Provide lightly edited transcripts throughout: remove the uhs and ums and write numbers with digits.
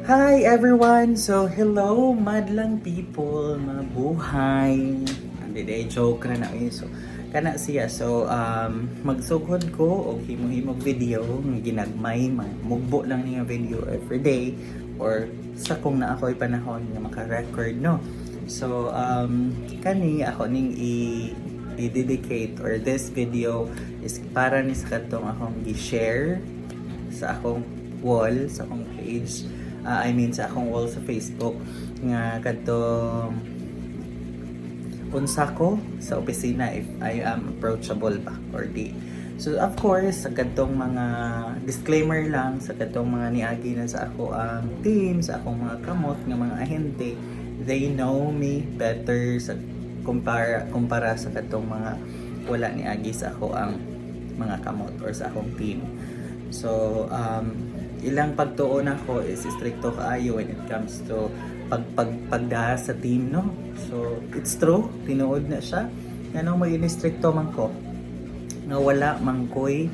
Hi everyone! So, hello madlang people, mga buhay. Hindi day joke na eh. So, kana siya. So, magsugod ko o himo-himog video ng ginagmay, mugbo lang niya video everyday or sa kung na ako'y panahon nga maka-record, no? So, kani ako ning i-dedicate or this video is para ni sa katong akong i-share sa akong wall, sa akong page. Sa akong wall sa Facebook nga kadtong unsa ko sa opisina if I am approachable ba or di. So of course, sa kadtong mga disclaimer lang sa kadtong mga niagi na sa ako ang team, sa akong mga kamot nga mga ahente, they know me better sa kumpara sa kadtong mga wala niagi sa ako ang mga kamot or sa akong team. So ilang pagtuon ako is stricto kaayo when it comes to pagda sa team, no? So it's true, tinuod na siya nga nang may stricto man ko nga wala man koy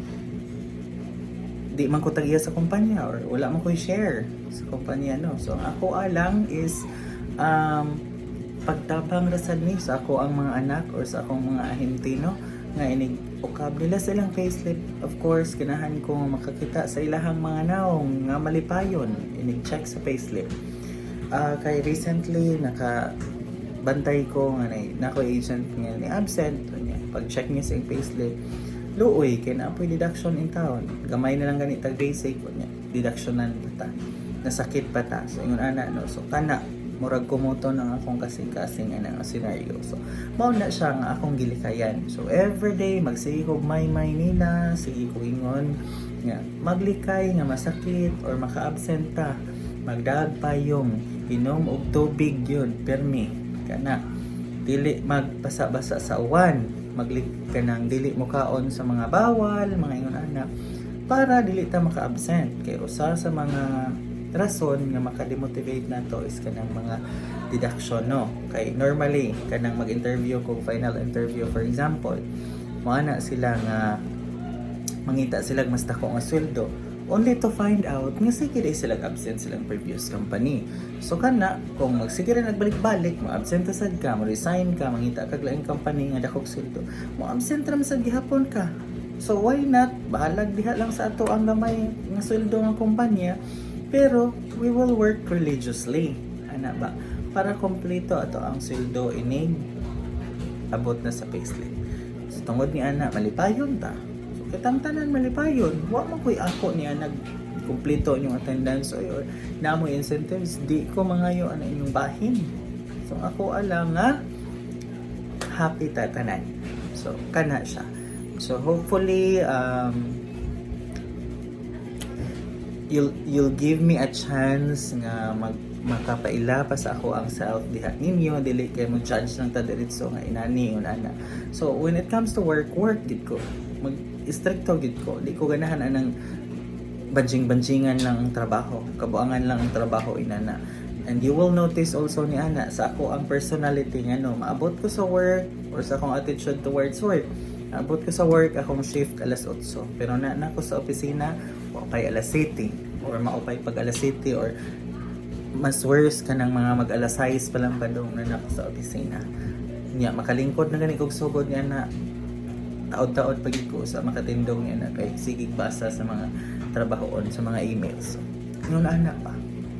di man ko tagiya sa kumpanya or wala man koy share sa kumpanya, no? So ako alang is pagtabang rasad ni sa ako ang mga anak or sa akong mga ahente, no? Nga inig ukab nila silang payslip. Of course, ganahan ko makakita sa ilahang mga naong nga malipayon inig check sa payslip. Kay recently nakabantay ko nga na ako agent nga ni absent niya. Pag check niya sa payslip, luoy kay na apoy deduction in town. Gamay na lang ganit tag basic niya. Deductionan pa ta. Nasakit pa ta. So ingon ana, no. So kana murag kumuto ng akong kasing-kasing nga scenario. So, mao na siya nga akong gilikayan. So, everyday, magsihog may nila, sige ko ingon, nga, maglikay nga masakit or maka-absent ta, magdag pa yung inom og tubig yun, permi, kana, dili magpasa-basa sa uwan, kanang dili mo kaon sa mga bawal, mga ingon anak, para dili ta maka-absent. Kay usa sa mga rason nga maka-demotivate nato is kanang mga deduction, no? Kay normally kanang mag-interview kung final interview for example, moana sila nga mangita sila mas dako nga sweldo only to find out nga sige day sila absent silang previous company. So kana kung magsige ra nagbalik-balik, mo-absent sad ka, mo-resign ka, mangita kag laing company nga dakog sweldo, mo-absent ra sad gihapon ka. So why not bahalag diha lang sa ato ang gamay nga sweldo nga kumpanya, pero we will work religiously, ana ba, para kompleto ato ang sweldo inig abot na sa payslip. So tungod ni ana malipayon ta. So katamtanan malipayon, wa man koy ako niya nag kompleto yung attendance or namo incentives, di ko mangayo ana inyong bahin. So ako alang nga happy ta tanan. So kana siya. So hopefully you'll give me a chance nga makapaila pa sa ako ang self diha ninyo, dili kay mo judge lang ta diretso nga inani una. So when it comes to work gid ko, mag stricto gid ko, di ko ganahan anang banjingan lang ang trabaho, kabuangan lang ang trabaho inana. And you will notice also ni ana sa ako ang personality nga, no, maabot ko sa work or sa akong attitude towards work. Abot ko sa work, akong shift alas 8. Pero na ko sa opisina, maupay alas 7. Or maupay pag alas 7. Or mas worse ka ng mga mag alas 6 pa lang badong na ko sa opisina. Nya, makalingkod na ganit kong sugod nga na taod-taod pagid ko sa makatindong nga na kay sigig basa sa mga trabahoon, sa mga emails. Yun anak pa.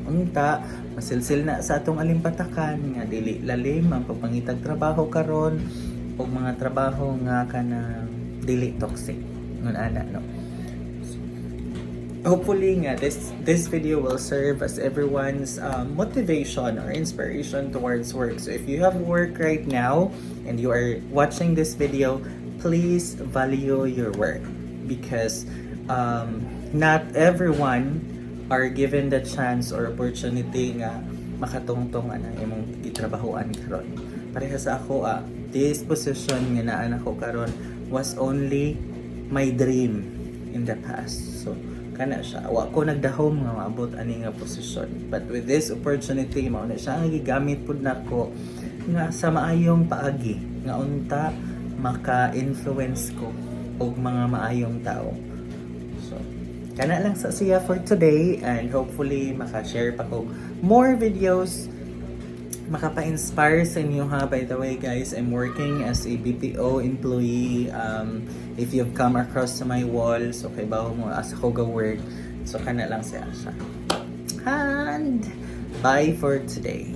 Unta, masilsil na sa atong alimpatakan nga dili lalim ang pagpangitag trabaho karon o mga trabaho nga kana dili toxic ngun ana, no. So, hopefully nga this video will serve as everyone's motivation or inspiration towards work. So if you have work right now and you are watching this video, please value your work because not everyone are given the chance or opportunity nga makatungtong ana imong gitrabahoan karon. Pareha sa ako this position nga naa ko karon was only my dream in the past. So kana siya, wa ko nagdahom nga maabot ani nga position, but with this opportunity mao na siya nga gigamit pud nako nga sa maayong paagi nga unta maka-influence ko og mga maayong tao. So kana lang sa siya for today, and hopefully maka-share pa ko more videos makapa-inspire sa inyo ha. By the way guys, I'm working as a BPO employee. If you've come across to my wall, so kay bawo mo as ako go work, so kana lang siya. And bye for today.